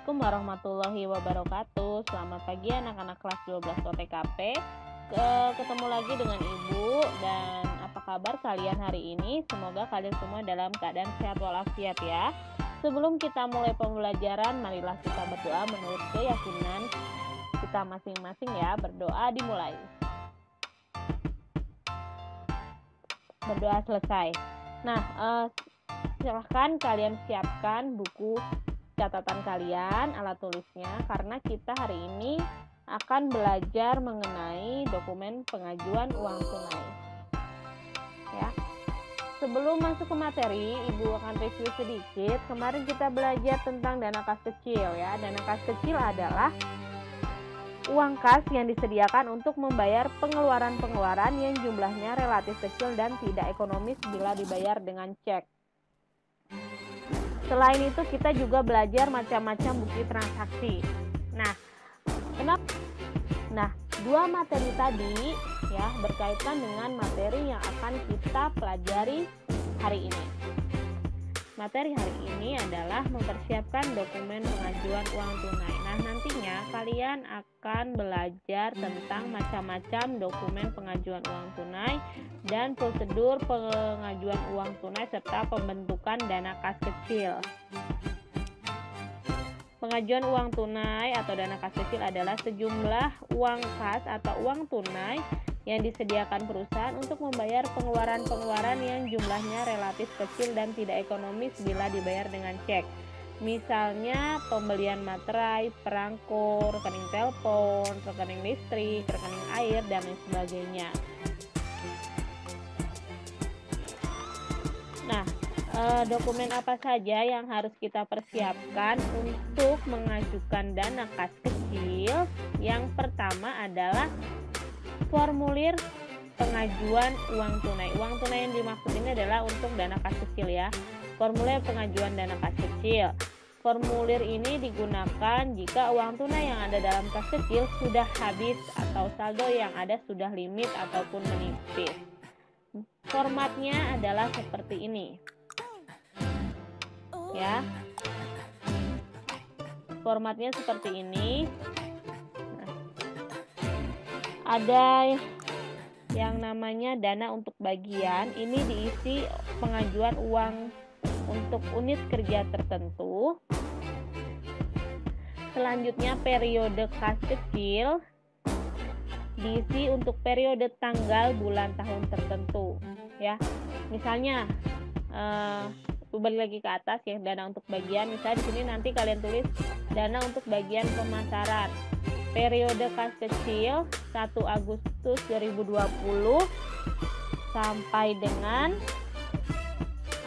Assalamualaikum warahmatullahi wabarakatuh. Selamat pagi anak-anak kelas 12 OTKP. Ketemu lagi dengan Ibu, dan apa kabar kalian hari ini? Semoga kalian semua dalam keadaan sehat walafiat ya. Sebelum kita mulai pembelajaran, marilah kita berdoa menurut keyakinan kita masing-masing ya. Berdoa dimulai. Berdoa selesai. Nah, silahkan kalian siapkan buku catatan kalian, alat tulisnya, karena kita hari ini akan belajar mengenai dokumen pengajuan uang tunai. Ya. Sebelum masuk ke materi, Ibu akan review sedikit. Kemarin kita belajar tentang dana kas kecil ya. Dana kas kecil adalah uang kas yang disediakan untuk membayar pengeluaran-pengeluaran yang jumlahnya relatif kecil dan tidak ekonomis bila dibayar dengan cek. Selain itu kita juga belajar macam-macam bukti transaksi. Nah, dua materi tadi ya berkaitan dengan materi yang akan kita pelajari hari ini. Materi hari ini adalah mempersiapkan dokumen pengajuan uang tunai. Nah, nantinya kalian akan belajar tentang macam-macam dokumen pengajuan uang tunai dan prosedur pengajuan uang tunai serta pembentukan dana kas kecil. Pengajuan uang tunai atau dana kas kecil adalah sejumlah uang kas atau uang tunai yang disediakan perusahaan untuk membayar pengeluaran-pengeluaran yang jumlahnya relatif kecil dan tidak ekonomis bila dibayar dengan cek. Misalnya pembelian materai, perangko, rekening telepon, rekening listrik, rekening air, dan lain sebagainya. Nah, dokumen apa saja yang harus kita persiapkan untuk mengajukan dana kas kecil? Yang pertama adalah formulir pengajuan uang tunai. Uang tunai yang dimaksud ini adalah untuk dana kas kecil ya. Formulir pengajuan dana kas kecil. Formulir ini digunakan jika uang tunai yang ada dalam kas kecil sudah habis atau saldo yang ada sudah limit ataupun menipis. Formatnya adalah seperti ini. Ya. Formatnya seperti ini. Ada yang namanya dana untuk bagian, ini diisi pengajuan uang untuk unit kerja tertentu. Selanjutnya periode kas kecil diisi untuk periode tanggal bulan tahun tertentu ya. Misalnya balik lagi ke atas ya, dana untuk bagian, misalnya di sini nanti kalian tulis dana untuk bagian pemasaran. Periode kas kecil 1 Agustus 2020 sampai dengan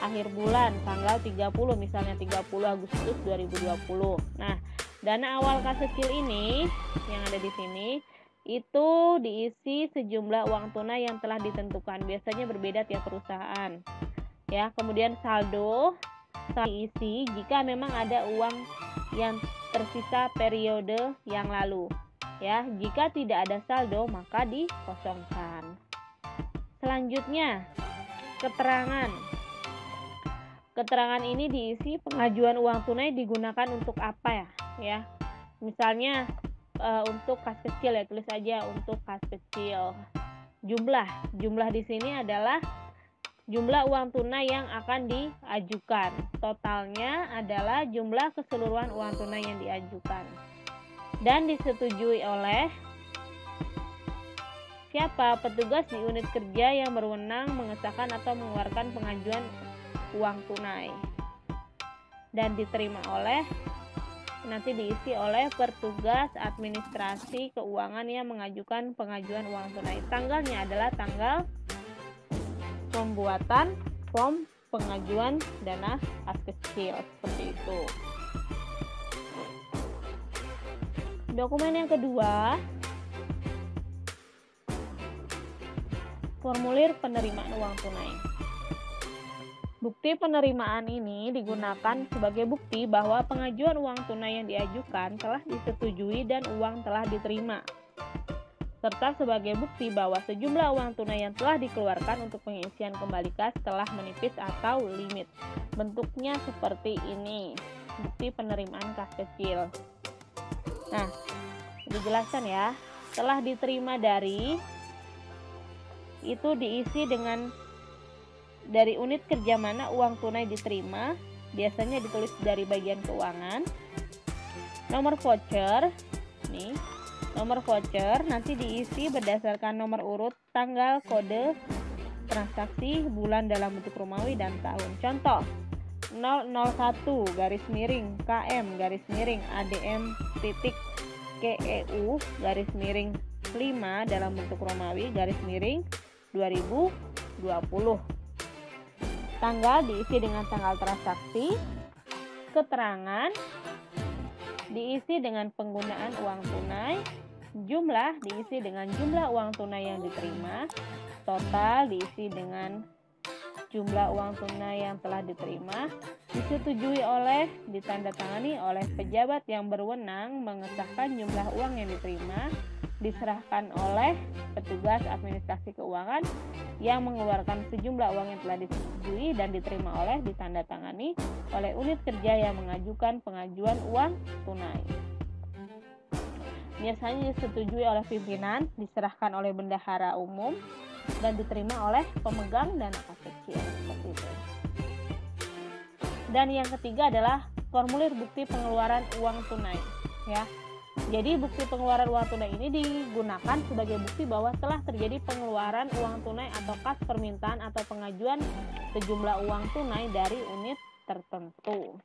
akhir bulan tanggal 30, misalnya 30 Agustus 2020. Nah, dana awal kas kecil ini yang ada di sini itu diisi sejumlah uang tunai yang telah ditentukan. Biasanya berbeda tiap perusahaan. Ya, kemudian saldo diisi jika memang ada uang yang tersisa periode yang lalu. Ya, jika tidak ada saldo maka dikosongkan. Selanjutnya, keterangan. Keterangan ini diisi pengajuan uang tunai digunakan untuk apa ya? Misalnya untuk kas kecil ya, tulis aja untuk kas kecil. Jumlah di sini adalah jumlah uang tunai yang akan diajukan. Totalnya adalah jumlah keseluruhan uang tunai yang diajukan. Dan disetujui oleh siapa? Petugas di unit kerja yang berwenang mengesahkan atau mengeluarkan pengajuan uang tunai. Dan diterima oleh, nanti diisi oleh petugas administrasi keuangan yang mengajukan pengajuan uang tunai. Tanggalnya adalah tanggal pembuatan form pengajuan dana kas kecil, seperti itu. Dokumen yang kedua, formulir penerimaan uang tunai. Bukti penerimaan ini digunakan sebagai bukti bahwa pengajuan uang tunai yang diajukan telah disetujui dan uang telah diterima, serta sebagai bukti bahwa sejumlah uang tunai yang telah dikeluarkan untuk pengisian kembali kas telah menipis atau limit. Bentuknya seperti ini. bukti penerimaan kas kecil. Nah, dijelaskan ya, telah diterima dari itu diisi dengan dari unit kerja mana uang tunai diterima, biasanya ditulis dari bagian keuangan. Nomor voucher, nih, nomor voucher nanti diisi berdasarkan nomor urut, tanggal, kode transaksi, bulan dalam bentuk Romawi dan tahun. Contoh, 001 garis miring KM garis miring ADM titik KEU garis miring 5 dalam bentuk Romawi garis miring 2020. Tanggal diisi dengan tanggal transaksi, keterangan diisi dengan penggunaan uang tunai, jumlah diisi dengan jumlah uang tunai yang diterima, total diisi dengan jumlah uang tunai yang telah diterima, disetujui oleh, ditandatangani oleh pejabat yang berwenang mengesahkan jumlah uang yang diterima, diserahkan oleh petugas administrasi keuangan yang mengeluarkan sejumlah uang yang telah disetujui dan diterima oleh, ditandatangani oleh unit kerja yang mengajukan pengajuan uang tunai. Biasanya disetujui oleh pimpinan, diserahkan oleh bendahara umum, dan diterima oleh pemegang dana kas kecil, seperti itu. Dan yang ketiga adalah formulir bukti pengeluaran uang tunai, ya. Jadi bukti pengeluaran uang tunai ini digunakan sebagai bukti bahwa telah terjadi pengeluaran uang tunai atau kas permintaan atau pengajuan sejumlah uang tunai dari unit tertentu.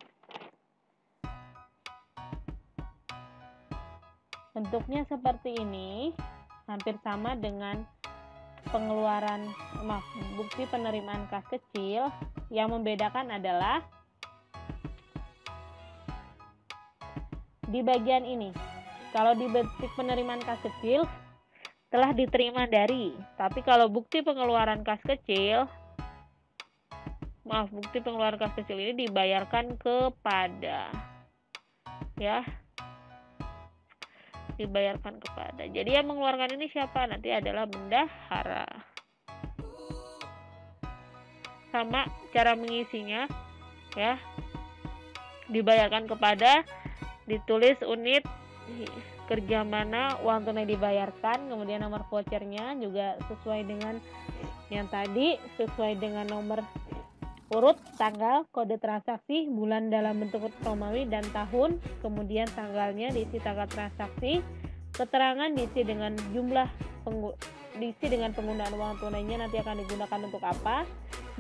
Bentuknya seperti ini, hampir sama dengan bukti penerimaan kas kecil. Yang membedakan adalah di bagian ini. Kalau di bukti penerimaan kas kecil telah diterima dari, tapi kalau bukti pengeluaran kas kecil, bukti pengeluaran kas kecil ini dibayarkan kepada, ya, dibayarkan kepada. Jadi yang mengeluarkan ini siapa? Nanti adalah bendahara. Sama cara mengisinya, ya, dibayarkan kepada, ditulis unit kerja mana uang tunai dibayarkan, kemudian nomor vouchernya juga sesuai dengan yang tadi, sesuai dengan nomor urut, tanggal, kode transaksi, bulan dalam bentuk Romawi dan tahun, kemudian tanggalnya diisi tanggal transaksi, keterangan diisi dengan diisi dengan penggunaan uang tunainya nanti akan digunakan untuk apa,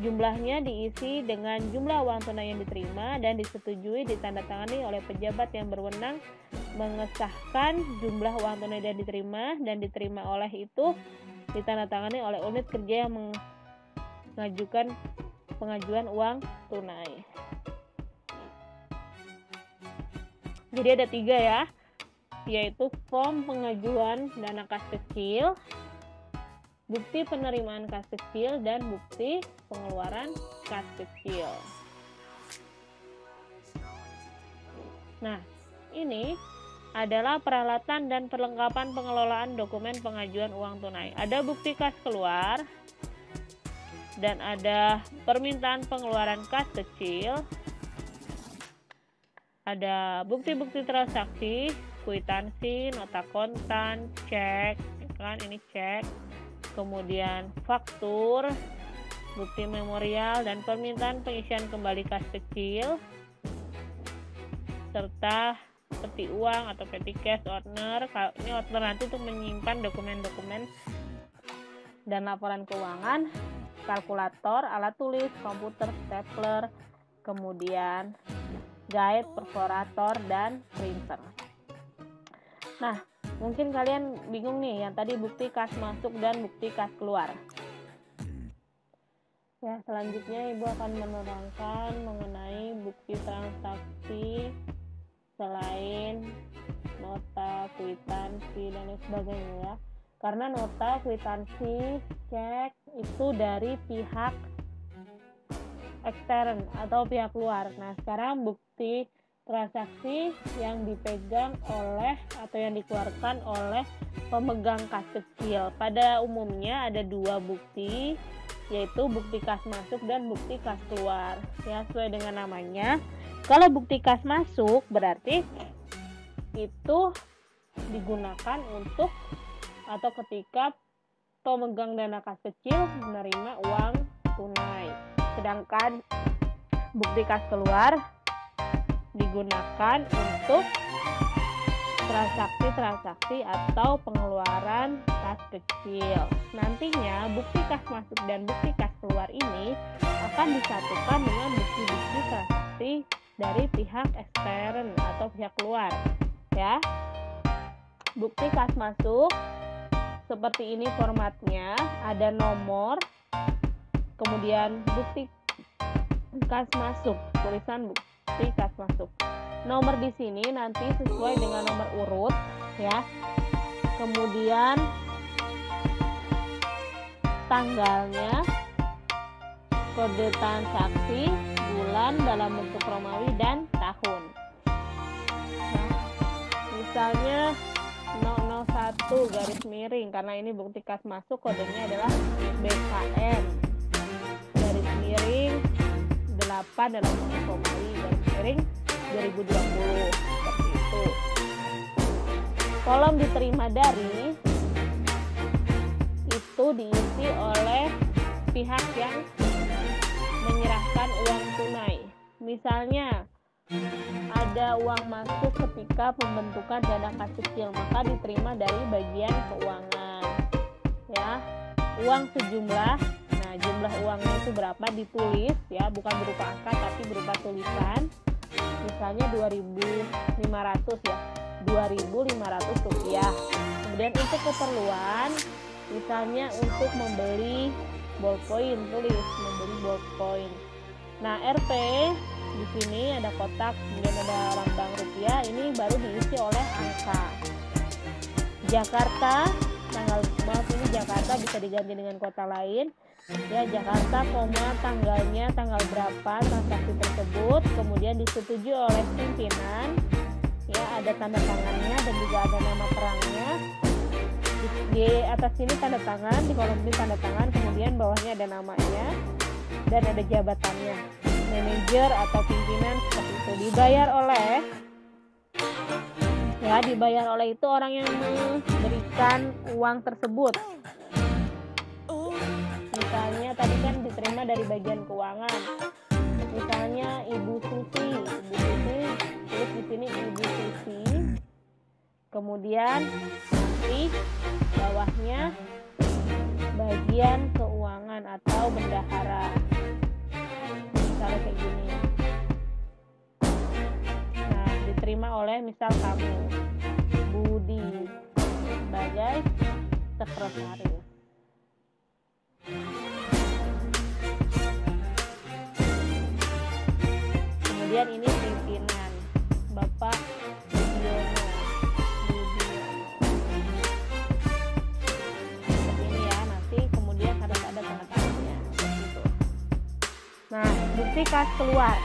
jumlahnya diisi dengan jumlah uang tunai yang diterima dan disetujui ditandatangani oleh pejabat yang berwenang mengesahkan jumlah uang tunai yang diterima dan diterima oleh itu ditandatangani oleh unit kerja yang mengajukan pengajuan uang tunai. Jadi ada 3 ya, yaitu form pengajuan dana kas kecil, bukti penerimaan kas kecil, dan bukti pengeluaran kas kecil. Nah, ini adalah peralatan dan perlengkapan pengelolaan dokumen pengajuan uang tunai. Ada bukti kas keluar, dan ada permintaan pengeluaran kas kecil, ada bukti-bukti transaksi, kwitansi, nota kontan, cek, kan ini cek, kemudian faktur, bukti memorial, dan permintaan pengisian kembali kas kecil, serta peti uang atau petty cash owner. Ini owner nanti untuk menyimpan dokumen-dokumen dan laporan keuangan, kalkulator, alat tulis, komputer, stapler, kemudian guide, perforator, dan printer. Nah, mungkin kalian bingung nih, yang tadi bukti kas masuk dan bukti kas keluar. Ya, selanjutnya Ibu akan menerangkan mengenai bukti transaksi selain nota, kwitansi, dan lain sebagainya ya. Karena nota, kwitansi, cek itu dari pihak ekstern atau pihak luar. Nah, sekarang bukti transaksi yang dipegang oleh atau yang dikeluarkan oleh pemegang kas kecil. Pada umumnya ada 2 bukti, yaitu bukti kas masuk dan bukti kas keluar. Ya, sesuai dengan namanya, Kalau bukti kas masuk berarti itu digunakan untuk atau ketika pemegang dana kas kecil menerima uang tunai. Sedangkan bukti kas keluar digunakan untuk transaksi-transaksi atau pengeluaran kas kecil. Nantinya bukti kas masuk dan bukti kas keluar ini akan disatukan dengan bukti-bukti transaksi dari pihak ekstern atau pihak luar, ya. Bukti kas masuk seperti ini formatnya, ada nomor, kemudian bukti kas masuk, tulisan bukti kas masuk. Nomor di sini nanti sesuai dengan nomor urut, ya. Kemudian tanggalnya, kode transaksi, bulan dalam bentuk Romawi dan tahun. Nah, misalnya 001 garis miring, karena ini bukti kas masuk, kodenya adalah BKM garis miring 8 dalam bentuk Romawi garis miring 2020, seperti itu. Kolom diterima dari itu diisi oleh pihak yang menyerahkan uang tunai. Misalnya ada uang masuk ketika pembentukan dana kas kecil, maka diterima dari bagian keuangan, ya. Uang sejumlah, nah jumlah uangnya itu berapa ditulis, ya, bukan berupa angka tapi berupa tulisan. Misalnya 2.500, ya, 2.500 rupiah. Kemudian untuk keperluan, misalnya untuk membeli ballpoint, tulis membeli ballpoint. Nah, RP di sini ada kotak, kemudian ada lambang rupiah, ini baru diisi oleh angka. Jakarta, tanggal, maaf ini Jakarta bisa diganti dengan kota lain. Ya, Jakarta, tanggalnya tanggal berapa transaksi tersebut, kemudian disetujui oleh pimpinan, ya, ada tanda tangannya dan juga ada nama perangnya. Di atas ini tanda tangan, di kolom ini tanda tangan, kemudian bawahnya ada namanya dan ada jabatannya, manajer atau pimpinan, seperti itu. Dibayar oleh itu orang yang memberikan uang tersebut. Misalnya tadi kan diterima dari bagian keuangan. Misalnya Ibu Susi, tulis di sini Ibu Susi. Kemudian nanti bawahnya bagian keuangan atau bendahara. Misalnya kayak gini. Nah, diterima oleh misal kamu, Budi, sebagai sekretaris. Kemudian ini pimpinan, Bapak Budiono. Seperti ini ya, nanti kemudian harus ada tanda tangannya, seperti itu. Nah, bukti kas keluar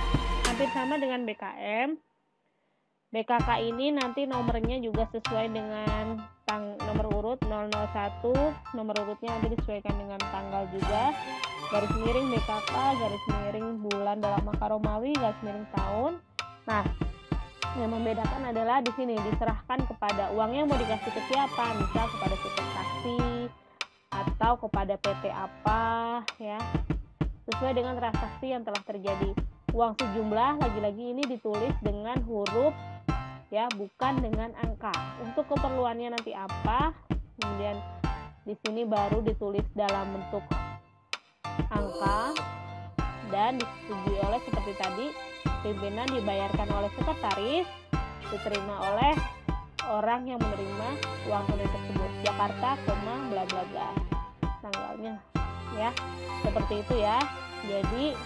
hampir sama dengan BKM. BKK ini nanti nomornya juga sesuai dengan nomor urut 001, nomor urutnya nanti disesuaikan dengan tanggal juga, garis miring BKK, garis miring bulan dalam angka Romawi, garis miring tahun. Nah, yang membedakan adalah di sini diserahkan kepada uangnya mau dikasih ke siapa, misal kepada supir taksi atau kepada PT apa, ya, sesuai dengan transaksi yang telah terjadi. Uang sejumlah lagi-lagi ini ditulis dengan huruf, ya, bukan dengan angka. Untuk keperluannya nanti apa, kemudian di sini baru ditulis dalam bentuk angka dan disetujui oleh seperti tadi, pimpinan dibayarkan oleh sekretaris, diterima oleh orang yang menerima uang tunai tersebut. Jakarta, bla bla bla, tanggalnya, ya, seperti itu ya. Jadi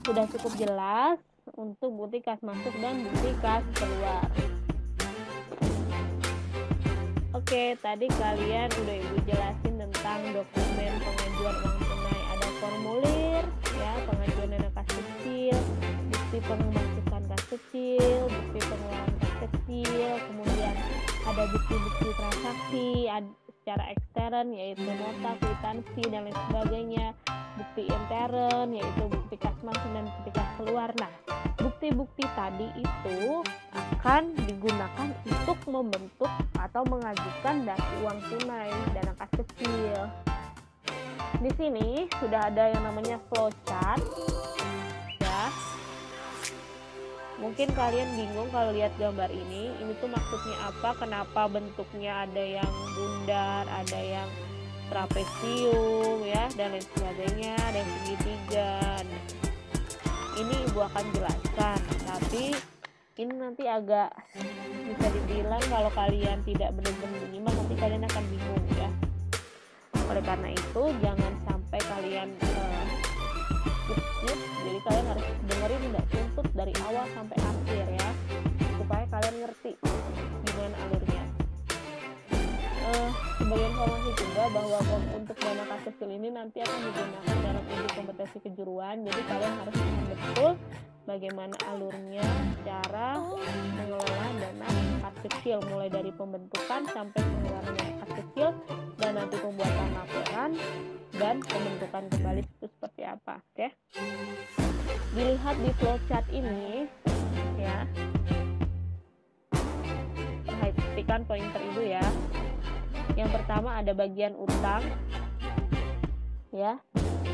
sudah cukup jelas untuk bukti kas masuk dan bukti kas keluar. Oke, tadi kalian udah Ibu jelasin tentang dokumen pengajuan uang tunai. Ada formulir, ya, pengajuan dana kas kecil, bukti pemasukan kas kecil, bukti pengeluaran kas kecil, kemudian ada bukti-bukti transaksi, secara ekstern yaitu nota, kwitansi dan lain sebagainya, bukti intern yaitu bukti kas masuk dan bukti kas keluar. Nah, bukti-bukti tadi itu akan digunakan untuk membentuk atau mengajukan daftar uang tunai dana kas kecil. Di sini sudah ada yang namanya flowchart. Ya. Mungkin kalian bingung kalau lihat gambar ini tuh maksudnya apa, kenapa bentuknya ada yang bundar, ada yang trapesium ya dan lain sebagainya, ada yang segitiga. Ini Ibu akan jelaskan, tapi ini nanti agak bisa dibilang kalau kalian tidak benar-benar menyimak nanti kalian akan bingung ya. Oleh karena itu jangan sampai kalian skip, jadi kalian harus dengerin nggak tuntut dari awal sampai akhir ya, supaya kalian ngerti gimana alurnya. Sebagai informasi juga bahwa untuk dana kas kecil ini nanti akan digunakan dalam uji kompetensi kejuruan, jadi kalian harus paham betul bagaimana alurnya, cara mengelola dana kas kecil mulai dari pembentukan sampai pengeluaran dana kas kecil dan nanti pembuatan laporan dan pembentukan kembali itu seperti apa. Oke, dilihat di flowchart ini ya, perhatikan pointer Ibu ya. Yang pertama ada bagian utang ya,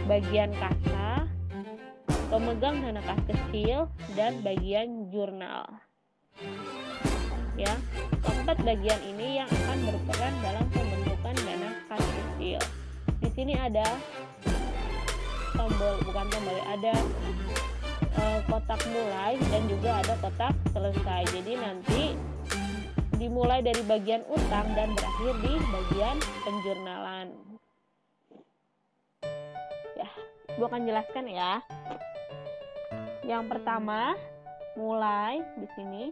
bagian kasa, pemegang dana kas kecil, dan bagian jurnal ya. Keempat bagian ini yang akan berperan dalam pembentukan dana kas kecil. Di sini ada ada kotak mulai dan juga ada kotak selesai. Jadi nanti dimulai dari bagian utang dan berakhir di bagian penjurnalan. Ya, Ibu akan jelaskan ya. Yang pertama, mulai di sini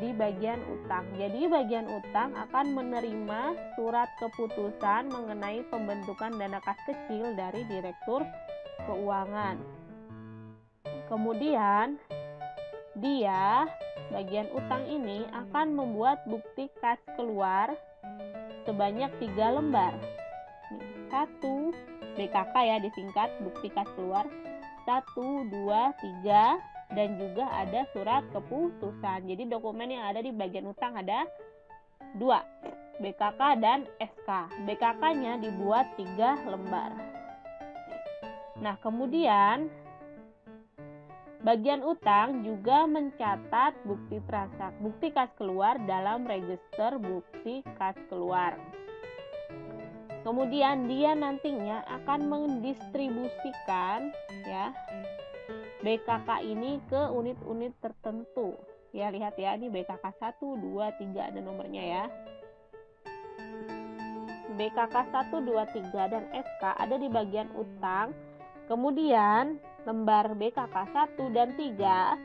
di bagian utang. Jadi bagian utang akan menerima surat keputusan mengenai pembentukan dana kas kecil dari Direktur Keuangan. Kemudian dia bagian utang ini akan membuat bukti kas keluar sebanyak 3 lembar. 1 BKK ya disingkat, bukti kas keluar 1, 2, 3 dan juga ada surat keputusan. Jadi dokumen yang ada di bagian utang ada 2, BKK dan SK. BKK-nya dibuat 3 lembar. Nah, kemudian bagian utang juga mencatat bukti transaksi, bukti kas keluar dalam register bukti kas keluar. Kemudian dia nantinya akan mendistribusikan ya BKK ini ke unit-unit tertentu. Ya, lihat ya, ini BKK 1, 2, 3 ada nomornya ya. BKK 1, 2, 3 dan SK ada di bagian utang. Kemudian lembar BKK 1 dan 3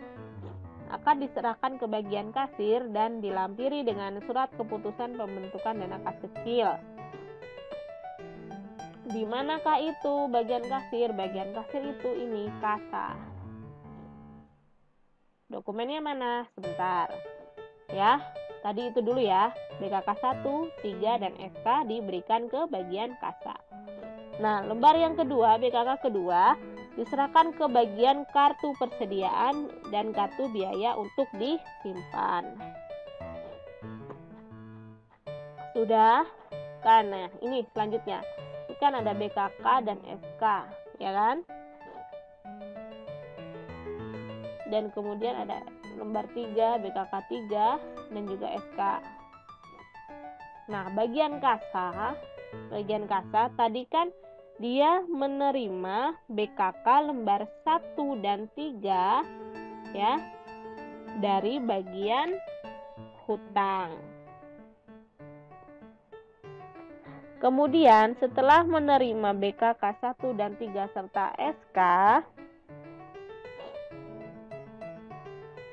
akan diserahkan ke bagian kasir dan dilampiri dengan surat keputusan pembentukan dana kas kecil. Di manakah itu bagian kasir? Bagian kasir itu ini kasa. Dokumennya mana? Sebentar. Ya, tadi itu dulu ya. BKK 1, 3 dan SK diberikan ke bagian kasa. Nah, lembar yang kedua, BKK kedua, diserahkan ke bagian kartu persediaan dan kartu biaya untuk disimpan. Sudah? Kan, nah ini selanjutnya. Ini kan ada BKK dan SK, ya kan? Dan kemudian ada lembar 3, BKK 3 dan juga SK. Nah, bagian kasa tadi kan dia menerima BKK lembar 1 dan 3 ya dari bagian hutang. Kemudian setelah menerima BKK 1 dan 3 serta SK,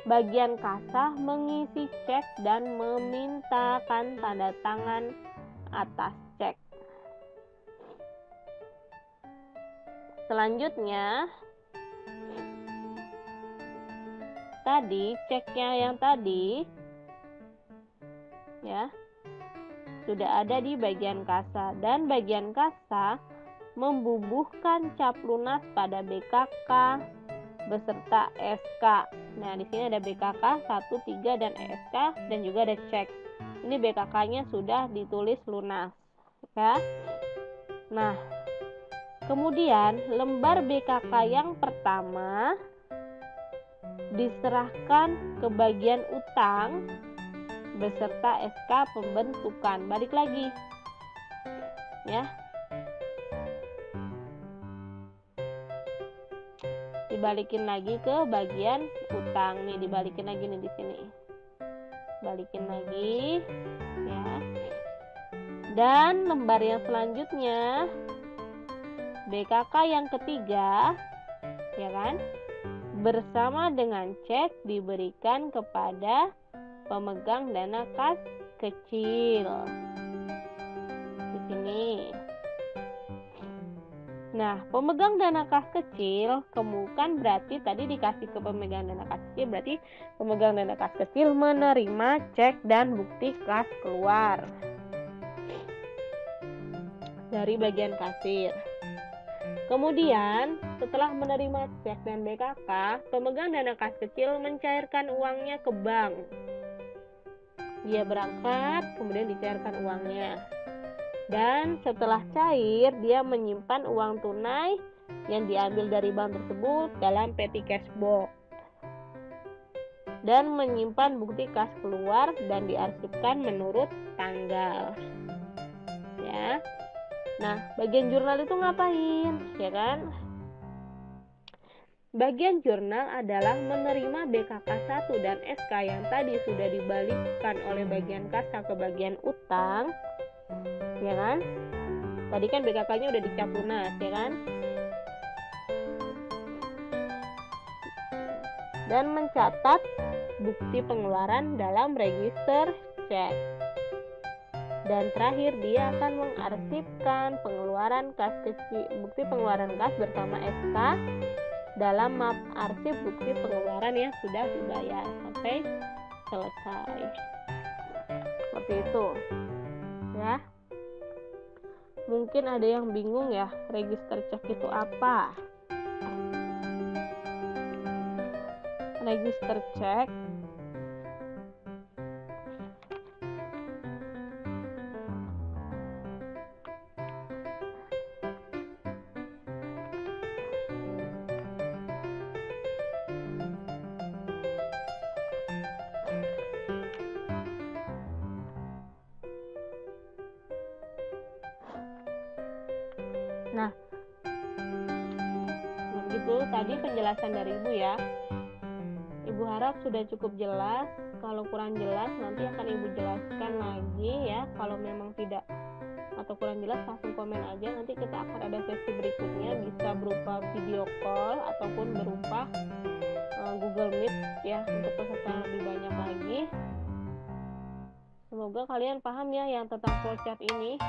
bagian kasa mengisi cek dan memintakan tanda tangan atas cek. Selanjutnya, tadi ceknya yang tadi ya sudah ada di bagian kasa, dan bagian kasa membubuhkan cap lunas pada BKK beserta SK. Nah, di sini ada BKK 1, 3 dan SK, dan juga ada cek. Ini BKK-nya sudah ditulis lunas, ya. Nah, kemudian lembar BKK yang pertama diserahkan ke bagian utang beserta SK pembentukan. Balik lagi, ya. Dibalikin lagi ke bagian utang nih, dibalikin lagi nih di sini. Balikin lagi, ya. Dan lembar yang selanjutnya BKK yang ketiga, ya kan? Bersama dengan cek diberikan kepada pemegang dana kas kecil. Di sini. Nah, pemegang dana kas kecil, kan berarti tadi dikasih ke pemegang dana kas kecil, berarti pemegang dana kas kecil menerima cek dan bukti kas keluar dari bagian kasir. Kemudian, setelah menerima cek dan BKK, pemegang dana kas kecil mencairkan uangnya ke bank. Dia berangkat, kemudian dicairkan uangnya. Dan setelah cair, dia menyimpan uang tunai yang diambil dari bank tersebut dalam petty cash box dan menyimpan bukti kas keluar dan diarsipkan menurut tanggal, ya. Nah, bagian jurnal itu ngapain, ya kan? Bagian jurnal adalah menerima BKK 1 dan SK yang tadi sudah dibalikkan oleh bagian kasa ke bagian utang, ya kan? Tadi kan BKK-nya udah dicap lunas, ya kan? Dan mencatat bukti pengeluaran dalam register cek. Dan terakhir dia akan mengarsipkan pengeluaran kas kecil, bukti pengeluaran kas bersama SK dalam map arsip bukti pengeluaran yang sudah dibayar sampai selesai. Seperti itu, ya. Mungkin ada yang bingung ya, register cek itu apa? Register cek Nah, begitu tadi penjelasan dari Ibu ya. Ibu harap sudah cukup jelas. Kalau kurang jelas nanti akan Ibu jelaskan lagi ya. Kalau memang tidak atau kurang jelas langsung komen aja. Nanti kita akan ada sesi berikutnya, bisa berupa video call ataupun berupa Google Meet ya, untuk peserta yang lebih banyak lagi. Semoga kalian paham ya yang tentang flowchart ini.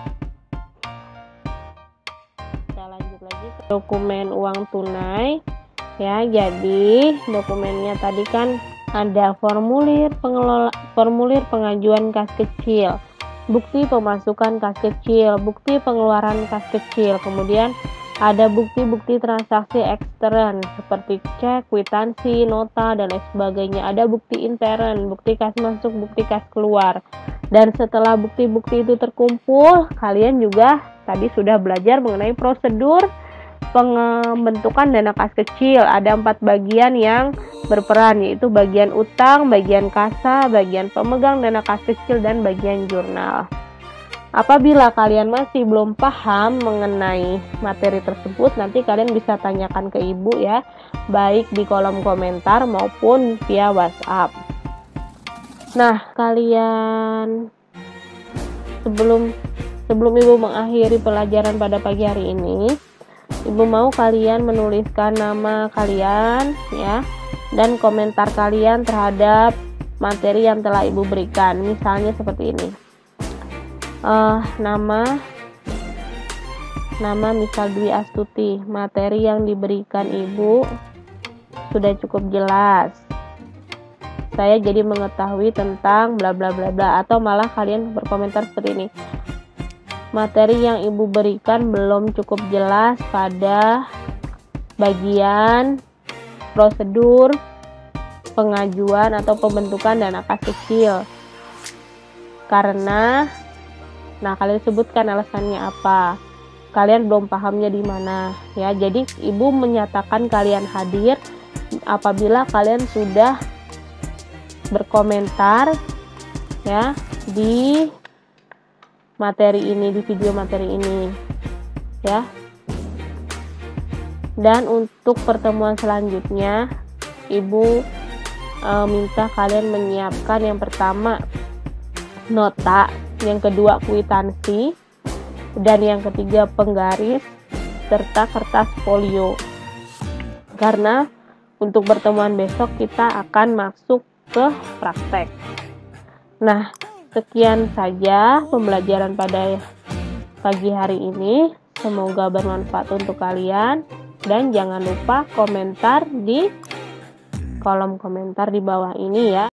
Kita lanjut lagi ke dokumen uang tunai ya. Jadi dokumennya tadi kan ada formulir pengajuan kas kecil, bukti pemasukan kas kecil, bukti pengeluaran kas kecil, kemudian ada bukti-bukti transaksi ekstern seperti cek, kwitansi, nota dan lain sebagainya. Ada bukti intern, bukti kas masuk, bukti kas keluar. Dan setelah bukti-bukti itu terkumpul, kalian juga tadi sudah belajar mengenai prosedur pembentukan dana kas kecil. Ada 4 bagian yang berperan, yaitu bagian utang, bagian kasa, bagian pemegang dana kas kecil, dan bagian jurnal. Apabila kalian masih belum paham mengenai materi tersebut, nanti kalian bisa tanyakan ke Ibu ya, baik di kolom komentar maupun via WhatsApp. Nah, kalian sebelum Ibu mengakhiri pelajaran pada pagi hari ini, Ibu mau kalian menuliskan nama kalian ya, dan komentar kalian terhadap materi yang telah Ibu berikan. Misalnya seperti ini. Nama misal Dwi Astuti. Materi yang diberikan Ibu sudah cukup jelas. saya jadi mengetahui tentang bla bla bla bla, atau malah kalian berkomentar seperti ini. Materi yang Ibu berikan belum cukup jelas pada bagian prosedur pengajuan atau pembentukan dana kas kecil. Karena kalian sebutkan alasannya apa. Kalian belum pahamnya di mana ya. Jadi Ibu menyatakan kalian hadir apabila kalian sudah berkomentar ya di materi ini, di video materi ini ya. Dan untuk pertemuan selanjutnya Ibu minta kalian menyiapkan yang pertama nota, yang kedua kwitansi, dan yang ketiga penggaris serta kertas folio. Karena untuk pertemuan besok kita akan masuk ke praktek. Nah, sekian saja pembelajaran pada pagi hari ini. Semoga bermanfaat untuk kalian, dan jangan lupa komentar di kolom komentar di bawah ini ya.